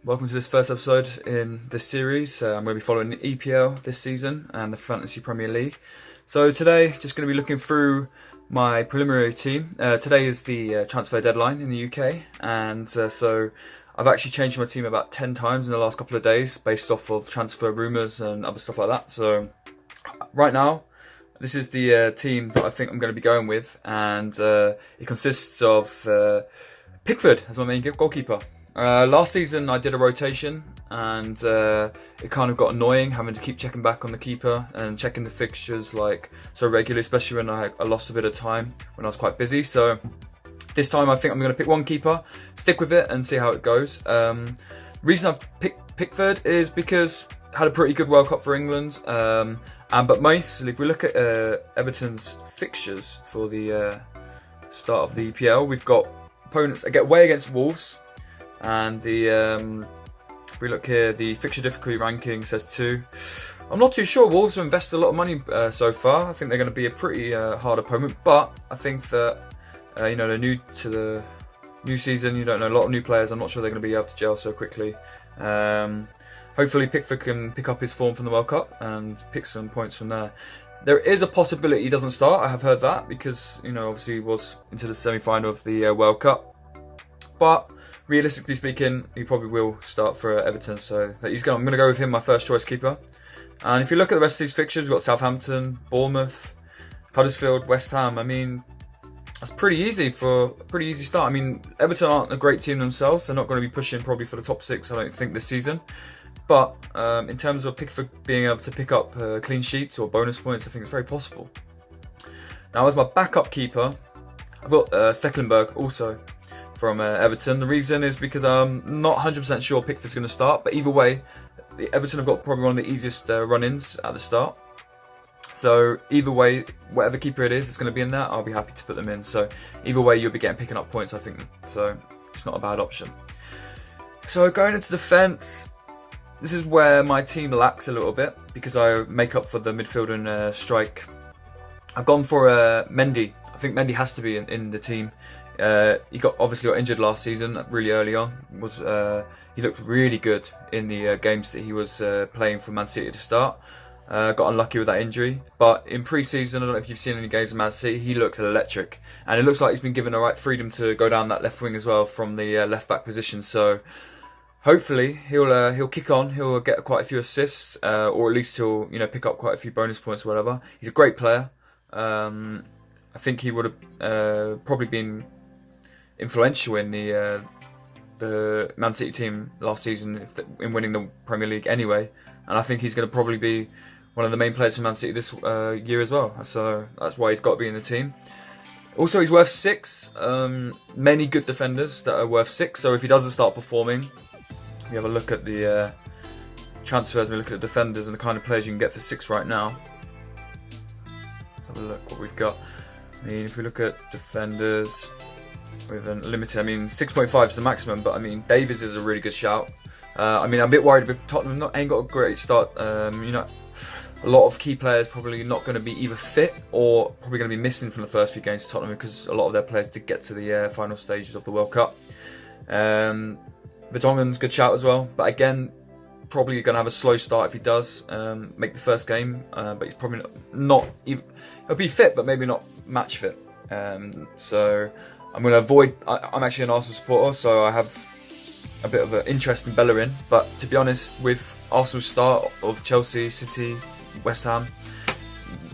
welcome to this first episode in this series. I'm going to be following the EPL this season and the Fantasy Premier League. So today, just going to be looking through my preliminary team. Today is the transfer deadline in the UK, and so I've actually changed my team about 10 times in the last couple of days based off of transfer rumours and other stuff like that. So right now, this is the team that I think I'm going to be going with, and it consists of Pickford as my main goalkeeper. Last season I did a rotation, and it kind of got annoying having to keep checking back on the keeper and checking the fixtures like so regularly, especially when I lost a bit of time when I was quite busy. So this time I think I'm going to pick one keeper, stick with it and see how it goes. Reason I've picked Pickford is because had a pretty good World Cup for England, but mostly if we look at Everton's fixtures for the start of the EPL, we've got opponents away against Wolves. And the if we look here, the fixture difficulty ranking says 2. I'm not too sure. Wolves have invested a lot of money so far. I think they're going to be a pretty hard opponent, but I think that they're new to the new season. You don't know a lot of new players. I'm not sure they're going to be able to gel so quickly. Hopefully Pickford can pick up his form from the World Cup and pick some points from there. There is a possibility he doesn't start. I have heard that because obviously he was into the semi-final of the World Cup, but realistically speaking, he probably will start for Everton, so I'm going to go with him, my first choice keeper. And if you look at the rest of these fixtures, we've got Southampton, Bournemouth, Huddersfield, West Ham. I mean, that's pretty easy start. I mean, Everton aren't a great team themselves. They're not going to be pushing probably for the top 6, I don't think, this season. But in terms of Pickford being able to pick up clean sheets or bonus points, I think it's very possible. Now, as my backup keeper, I've got Stecklenburg also from Everton. The reason is because I'm not 100% sure Pickford's going to start, but either way, Everton have got probably one of the easiest run-ins at the start. So either way, whatever keeper it is that's going to be in there, I'll be happy to put them in. So either way, you'll be picking up points, I think. So it's not a bad option. So going into defence, this is where my team lacks a little bit because I make up for the midfield and strike. I've gone for Mendy. I think Mendy has to be in the team. He obviously got injured last season really early on. He looked really good in the games that he was playing for Man City to start. Got unlucky with that injury, but in pre-season, I don't know if you've seen any games of Man City, he looks electric, and it looks like he's been given the right freedom to go down that left wing as well from the left back position. So hopefully he'll kick on. He'll get quite a few assists, or at least he'll pick up quite a few bonus points or whatever. He's a great player. I think he would have probably been influential in the Man City team last season in winning the Premier League anyway, and I think he's going to probably be one of the main players for Man City this year as well, so that's why he's got to be in the team. Also, he's worth 6. Many good defenders that are worth 6, so if he doesn't start performing, we have a look at the transfers, we look at the defenders and the kind of players you can get for 6 right now. Let's have a look what we've got. I mean, if we look at defenders with a limited, 6.5 is the maximum, but Davies is a really good shout. I'm a bit worried with Tottenham. Ain't got a great start. A lot of key players probably not going to be either fit or probably going to be missing from the first few games to Tottenham because a lot of their players did get to the final stages of the World Cup. Vertonghen's a good shout as well, but again, probably going to have a slow start if he does make the first game. But he's probably not even. He'll be fit, but maybe not match fit. So I'm going to avoid. I'm actually an Arsenal supporter, so I have a bit of an interest in Bellerin. But to be honest, with Arsenal's start of Chelsea, City, West Ham,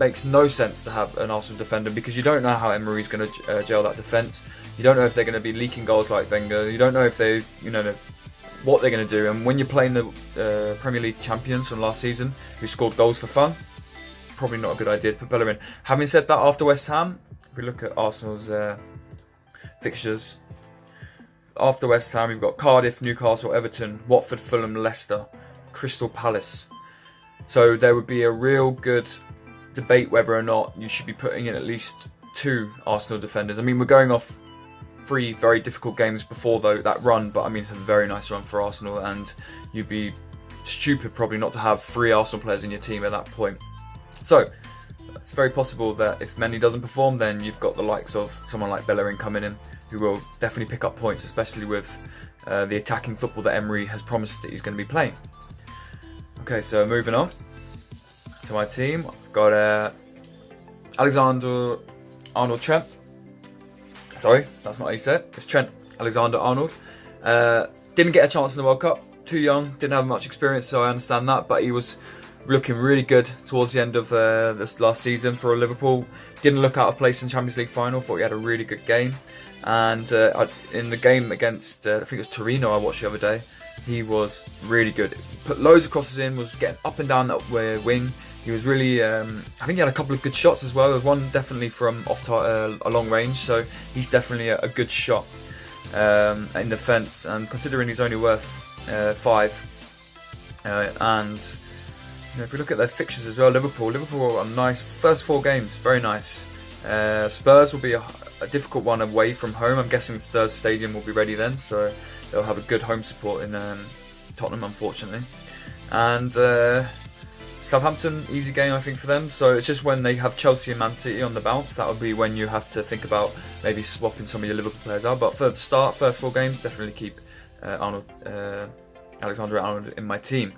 makes no sense to have an Arsenal defender because you don't know how Emery's going to gel that defence. You don't know if they're going to be leaking goals like Wenger. You don't know if they, what they're going to do. And when you're playing the Premier League champions from last season, who scored goals for fun, probably not a good idea to put Bellerin. Having said that, after West Ham, if we look at Arsenal's fixtures, after West Ham we've got Cardiff, Newcastle, Everton, Watford, Fulham, Leicester, Crystal Palace. So there would be a real good debate whether or not you should be putting in at least 2 Arsenal defenders. We're going off 3 very difficult games before that run, but it's a very nice run for Arsenal, and you'd be stupid probably not to have 3 Arsenal players in your team at that point. So it's very possible that if Mendy doesn't perform, then you've got the likes of someone like Bellerin coming in, who will definitely pick up points, especially with the attacking football that Emery has promised that he's going to be playing. Okay, so moving on to my team, I've got Alexander-Arnold Trent. Sorry, that's not how you say it. It's Trent Alexander-Arnold. Didn't get a chance in the World Cup. Too young, didn't have much experience, so I understand that. But he was looking really good towards the end of this last season for Liverpool. Didn't look out of place in Champions League final. Thought he had a really good game. And in the game against, I think it was Torino I watched the other day, he was really good. Put loads of crosses in, was getting up and down that wing. He was really, I think he had a couple of good shots as well. One definitely from off a long range, so he's definitely a good shot in defence. And considering he's only worth 5, and if we look at their fixtures as well, Liverpool are nice. First 4 games, very nice. Spurs will be a difficult one away from home. I'm guessing Spurs Stadium will be ready then, so they'll have a good home support in Tottenham, unfortunately. And Southampton, easy game I think for them. So it's just when they have Chelsea and Man City on the bounce, that would be when you have to think about maybe swapping some of your Liverpool players out. But for the start, first 4 games, definitely keep Alexander-Arnold in my team.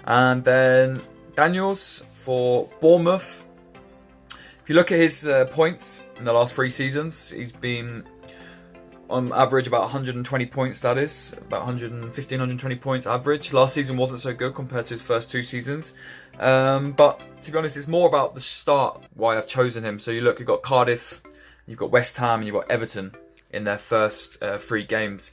And then Daniels for Bournemouth. If you look at his points in the last 3 seasons, he's been on average about 120 points, that is. About 115, 120 points average. Last season wasn't so good compared to his first 2 seasons. But to be honest, it's more about the start why I've chosen him. So you look, you've got Cardiff, you've got West Ham, and you've got Everton in their first 3 games.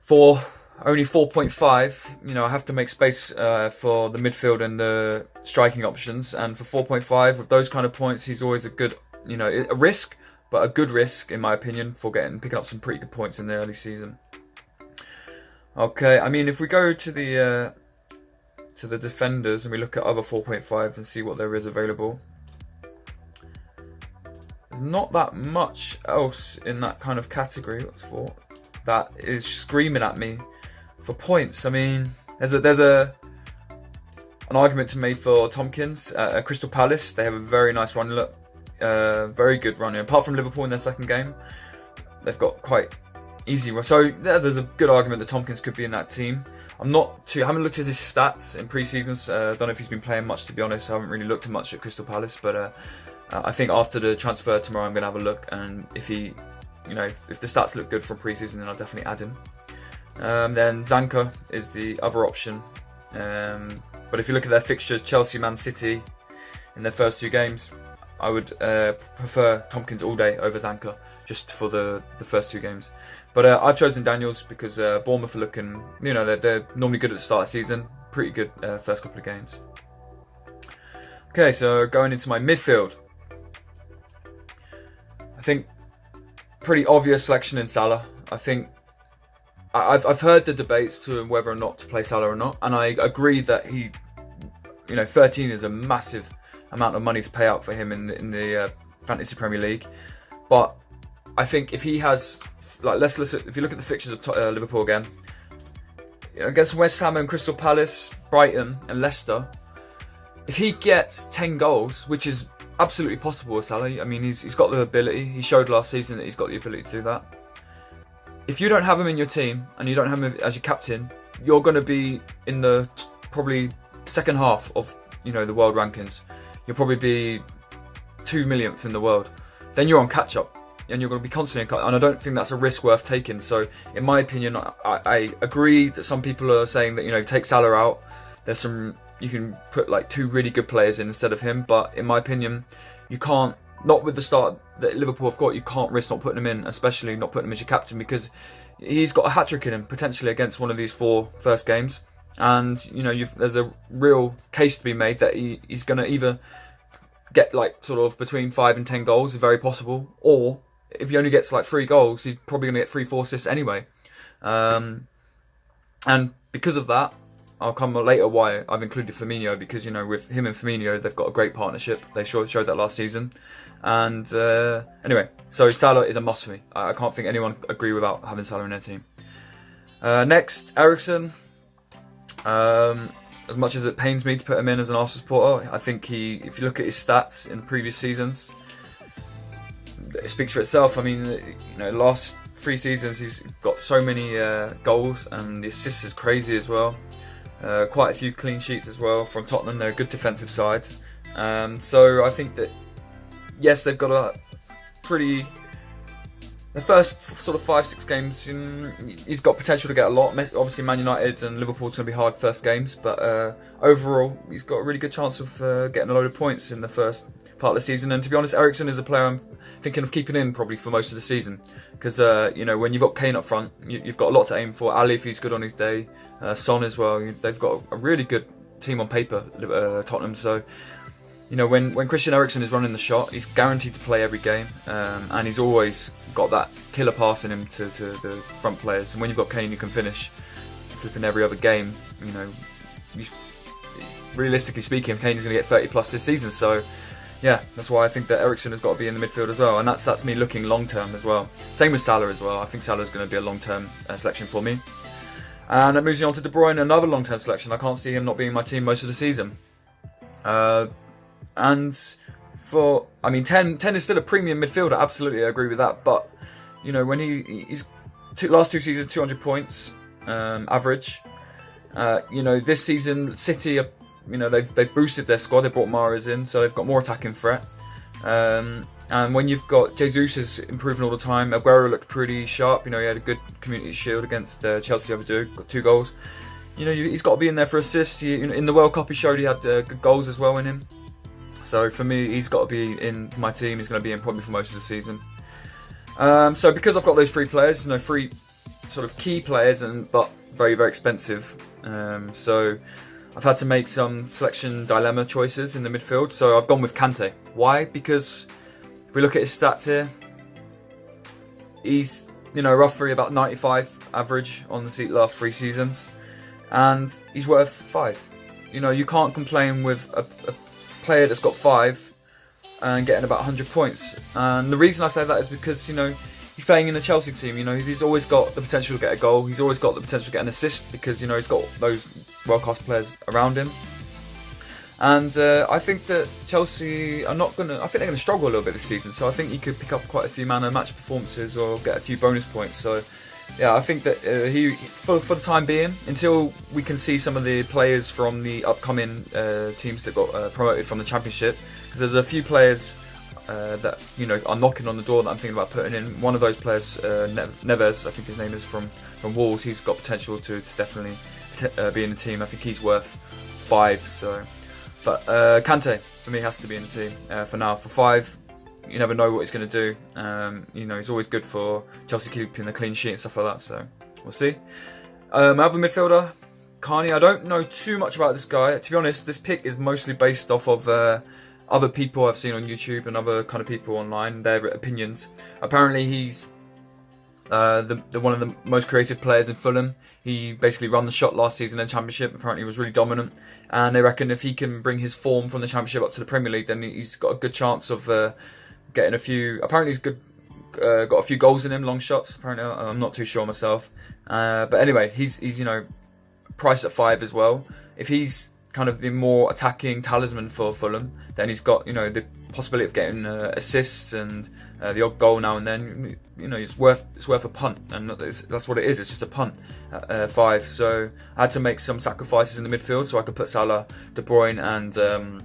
For only 4.5, I have to make space for the midfield and the striking options. And for 4.5, with those kind of points, he's always a good, a risk, but a good risk in my opinion for picking up some pretty good points in the early season. Okay, I mean if we go to the defenders and we look at other 4.5 and see what there is available, there's not that much else in that kind of category. What's for that is screaming at me for points. I mean, there's an argument to make for Tompkins at Crystal Palace. They have a very nice run, very good run. Apart from Liverpool in their second game, they've got quite easy run. So yeah, there's a good argument that Tompkins could be in that team. I haven't looked at his stats in pre-seasons. Don't know if he's been playing much, to be honest. I haven't really looked at much at Crystal Palace, but I think after the transfer tomorrow, I'm going to have a look, and if he, if the stats look good from pre-season, then I'll definitely add him. Then Zanka is the other option. But if you look at their fixtures, Chelsea, Man City, in their first 2 games, I would prefer Tompkins all day over Zanka, just for the first 2 games. But I've chosen Daniels because Bournemouth are looking, they're normally good at the start of the season. Pretty good first couple of games. Okay, so going into my midfield. I think pretty obvious selection in Salah. I think I've heard the debates to whether or not to play Salah or not, and I agree that 13 is a massive amount of money to pay out for him in the Fantasy Premier League. But I think if he has, if you look at the fixtures of Liverpool again, against West Ham and Crystal Palace, Brighton and Leicester, if he gets 10 goals, which is absolutely possible with Salah, I mean he's got the ability. He showed last season that he's got the ability to do that. If you don't have him in your team and you don't have him as your captain, you're going to be in the probably second half of the world rankings. You'll probably be 2 millionth in the world. Then you're on catch up, and you're going to be constantly. And I don't think that's a risk worth taking. So, in my opinion, I agree that some people are saying that take Salah out. There's some you can put like 2 really good players in instead of him. But in my opinion, you can't. Not with the start that Liverpool have got, you can't risk not putting him in, especially not putting him as your captain, because he's got a hat-trick in him, potentially against one of these 4 first games. And, there's a real case to be made that he's going to either get sort of between 5 and 10 goals, is very possible, or if he only gets 3 goals, he's probably going to get 3-4 assists anyway. And because of that, I'll come later why I've included Firmino, because, with him and Firmino, they've got a great partnership. They showed that last season. And anyway, so Salah is a must for me. I can't think anyone agree without having Salah in their team. Next, Eriksen. As much as it pains me to put him in as an Arsenal supporter, I think if you look at his stats in previous seasons, it speaks for itself. I mean, last 3 seasons, he's got so many goals, and the assists is crazy as well. Quite a few clean sheets as well from Tottenham. They're a good defensive side. So I think that, yes, they've got a pretty... The first sort of 5-6 games, he's got potential to get a lot. Obviously, Man United and Liverpool's going to be hard first games, but overall, he's got a really good chance of getting a load of points in the first part of the season. And to be honest, Eriksen is a player I'm thinking of keeping in probably for most of the season, because when you've got Kane up front, you've got a lot to aim for. Ali, if he's good on his day, Son as well. They've got a really good team on paper, Tottenham. So when Christian Eriksen is running the shot, he's guaranteed to play every game, and he's always got that killer pass in him to the front players. And when you've got Kane, you can finish flipping every other game. Realistically speaking, Kane is going to get 30 plus this season. So yeah, that's why I think that Eriksen has got to be in the midfield as well, and that's me looking long term as well. Same with Salah as well. I think Salah is going to be a long term selection for me. And that moves me on to De Bruyne, another long term selection. I can't see him not being in my team most of the season. And for, 10 is still a premium midfielder, absolutely, I agree with that. But, when he's last 2 seasons, 200 points average. This season, City, they've boosted their squad, they brought Mahrez in, so they've got more attacking threat. And when you've got Jesus is improving all the time, Aguero looked pretty sharp, he had a good Community Shield against Chelsea the other day, got 2 goals. He's got to be in there for assists. In the World Cup, he showed he had good goals as well in him. So for me, he's got to be in my team. He's going to be in probably for most of the season. So because I've got those 3 players, 3 sort of key players, but very, very expensive. So I've had to make some selection dilemma choices in the midfield. So I've gone with Kante. Why? Because if we look at his stats here, he's roughly about 95 average on the last 3 seasons, and he's worth 5. You can't complain with a player that's got 5 and getting about 100 points. And the reason I say that is because he's playing in the Chelsea team. He's always got the potential to get a goal. He's always got the potential to get an assist because he's got those world-class players around him. And I think that Chelsea are not gonna. I think they're gonna struggle a little bit this season. So I think he could pick up quite a few man of match performances or get a few bonus points. So yeah, I think that he for the time being, until we can see some of the players from the upcoming teams that got promoted from the Championship, because there's a few players that are knocking on the door that I'm thinking about putting in. One of those players, Neves, I think his name is from Wolves. He's got potential to definitely be in the team. I think he's worth 5. So, but Kante for me has to be in the team for now. For 5. You never know what he's going to do. He's always good for Chelsea keeping the clean sheet and stuff like that. So we'll see. My other midfielder, Carney. I don't know too much about this guy. To be honest, this pick is mostly based off of other people I've seen on YouTube and other kind of people online, their opinions. Apparently, he's the one of the most creative players in Fulham. He basically ran the shot last season in the Championship. Apparently, he was really dominant. And they reckon if he can bring his form from the Championship up to the Premier League, then he's got a good chance of getting a few. Apparently, he's good. Got a few goals in him, long shots. Apparently, I'm not too sure myself. But anyway, he's priced at 5 as well. If he's kind of the more attacking talisman for Fulham, then he's got the possibility of getting assists and the odd goal now and then. It's worth a punt, and that's what it is. It's just a punt at 5. So I had to make some sacrifices in the midfield so I could put Salah, De Bruyne, and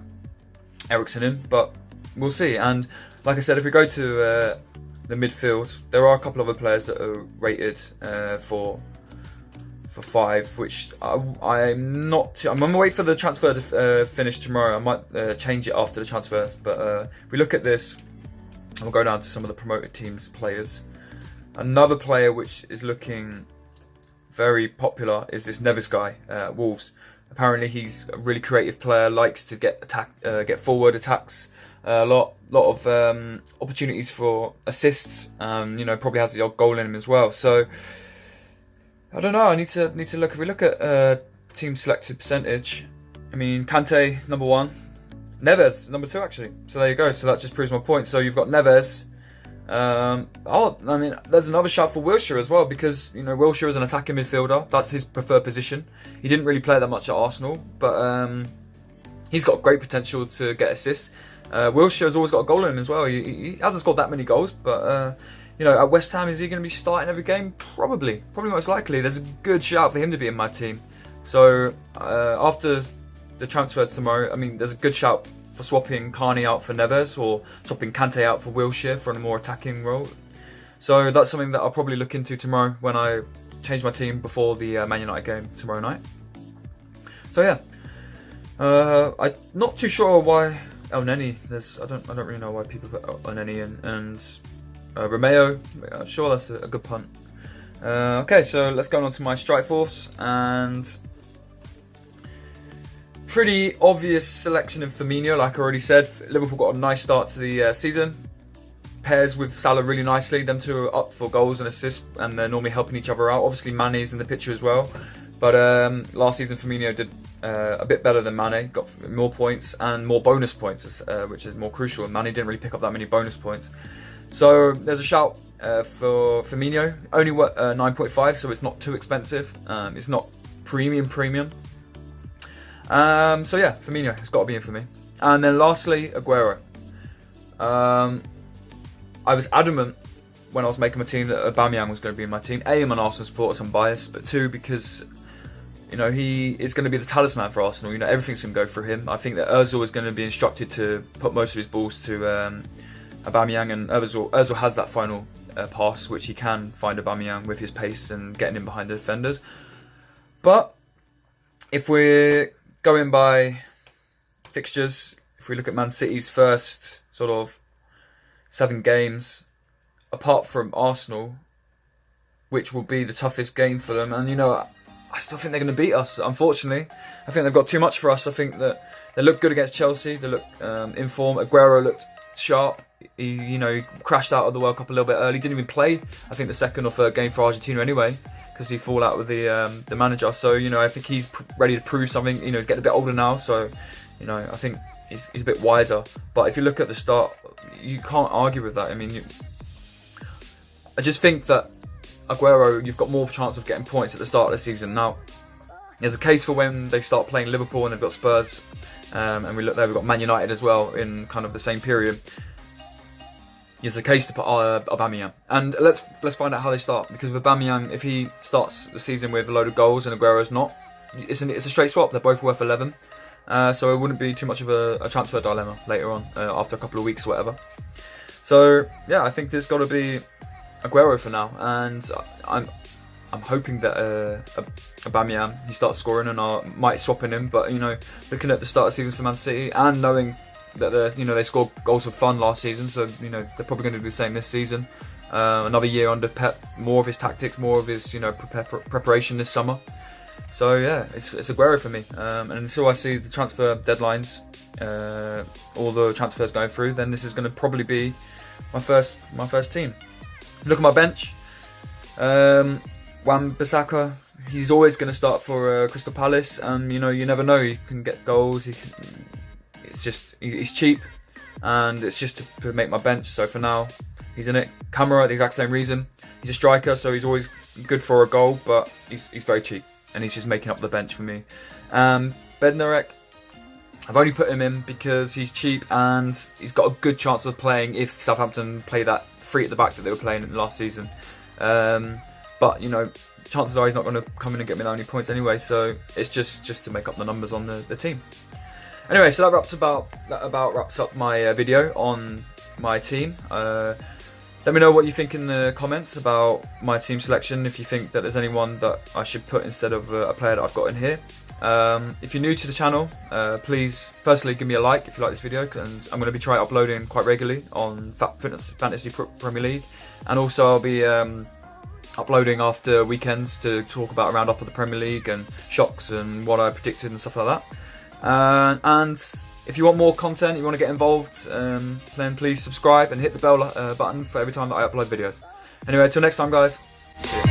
Eriksen in. But we'll see. And like I said, if we go to the midfield, there are a couple of other players that are rated for 5, which I'm not. I'm gonna wait for the transfer to finish tomorrow. I might change it after the transfer. But if we look at this, we'll go down to some of the promoted teams' players. Another player which is looking very popular is this Neves guy, Wolves. Apparently, he's a really creative player. Likes to get forward, attacks a lot of opportunities for assists. Probably has the odd goal in him as well. So I don't know. I need to look. If we look at team selected percentage, Kante number 1, Neves number 2 actually. So there you go. So that just proves my point. So you've got Neves. There's another shout for Wilshere as well, because Wilshere is an attacking midfielder. That's his preferred position. He didn't really play that much at Arsenal, but he's got great potential to get assists. Wilshere has always got a goal in him as well. He hasn't scored that many goals, but You know, at West Ham, is he going to be starting every game? Probably most likely. There's a good shout for him to be in my team. So after the transfers tomorrow, I mean, there's a good shout for swapping Carney out for Neves, or swapping Kante out for Wilshere for a more attacking role. So that's something that I'll probably look into tomorrow when I change my team before the Man United game tomorrow night. So yeah, I'm not too sure why El Neni. I don't really know why people put El Neni in, and Romeo. I'm sure that's a good punt. Okay, so let's go on to my strike force, and pretty obvious selection of Firmino. Like I already said, Liverpool got a nice start to the season. Pairs with Salah really nicely. Them two are up for goals and assists, and they're normally helping each other out. Obviously, Mane's in the picture as well. But last season, Firmino did a bit better than Mane. Got more points and more bonus points, which is more crucial. And Mane didn't really pick up that many bonus points. So there's a shout for Firmino. Only 9.5, so it's not too expensive. It's not premium. So yeah, Firmino has got to be in for me. And then lastly, Aguero. I was adamant when I was making my team that Aubameyang was going to be in my team. A, I'm an Arsenal supporter, so I'm biased, but two, because you know he is going to be the talisman for Arsenal. You know, everything's going to go through him. I think that Ozil is going to be instructed to put most of his balls to Aubameyang, and Ozil has that final pass, which he can find Aubameyang with his pace and getting in behind the defenders. But if we're going by fixtures, if we look at Man City's first sort of 7 games, apart from Arsenal, which will be the toughest game for them, and you know, I still think they're going to beat us. Unfortunately, I think they've got too much for us. I think that they look good against Chelsea. They look in form. Aguero looked sharp. He crashed out of the World Cup a little bit early. Didn't even play, I think, the second or third game for Argentina anyway, because he fall out with the manager. So you know, I think he's ready to prove something. You know, he's getting a bit older now, so you know, I think he's a bit wiser. But if you look at the start, you can't argue with that. I mean, I just think that Aguero, you've got more chance of getting points at the start of the season. Now, there's a case for when they start playing Liverpool and they've got Spurs, and we look there, we've got Man United as well in kind of the same period. There's a case to put Aubameyang, and let's find out how they start. Because with Aubameyang, if he starts the season with a load of goals and Aguero's not, it's a straight swap. They're both worth 11. So it wouldn't be too much of a transfer dilemma later on, after a couple of weeks or whatever. So yeah, I think there's got to be Aguero for now, and I'm hoping that Aubameyang, he starts scoring, and I might swap in him. But you know, looking at the start of the season for Man City, and knowing that they scored goals for fun last season, so you know they're probably going to do the same this season. Another year under Pep, more of his tactics, more of his preparation this summer. So yeah, it's Aguero for me. And until I see the transfer deadlines, all the transfers going through, then this is going to probably be my first team. Look at my bench. Wan-Bissaka, he's always going to start for Crystal Palace, and you know, you never know, he can get goals. He's cheap, and it's just to make my bench. So for now, he's in it. Camara, the exact same reason. He's a striker, so he's always good for a goal, but he's very cheap, and he's just making up the bench for me. Bednarek, I've only put him in because he's cheap and he's got a good chance of playing if Southampton play that 3 at the back that they were playing in last season. But you know, chances are he's not going to come in and get me that many points anyway, so it's just to make up the numbers on the team. Anyway, so that wraps up my video on my team. Let me know what you think in the comments about my team selection, if you think that there's anyone that I should put instead of a player that I've got in here. If you're new to the channel, please firstly give me a like if you like this video, and I'm going to be trying uploading quite regularly on Fantasy Premier League, and also I'll be uploading after weekends to talk about a roundup of the Premier League and shocks and what I predicted and stuff like that. And if you want more content, you want to get involved, then please subscribe and hit the bell button for every time that I upload videos. Anyway, until next time guys, see ya.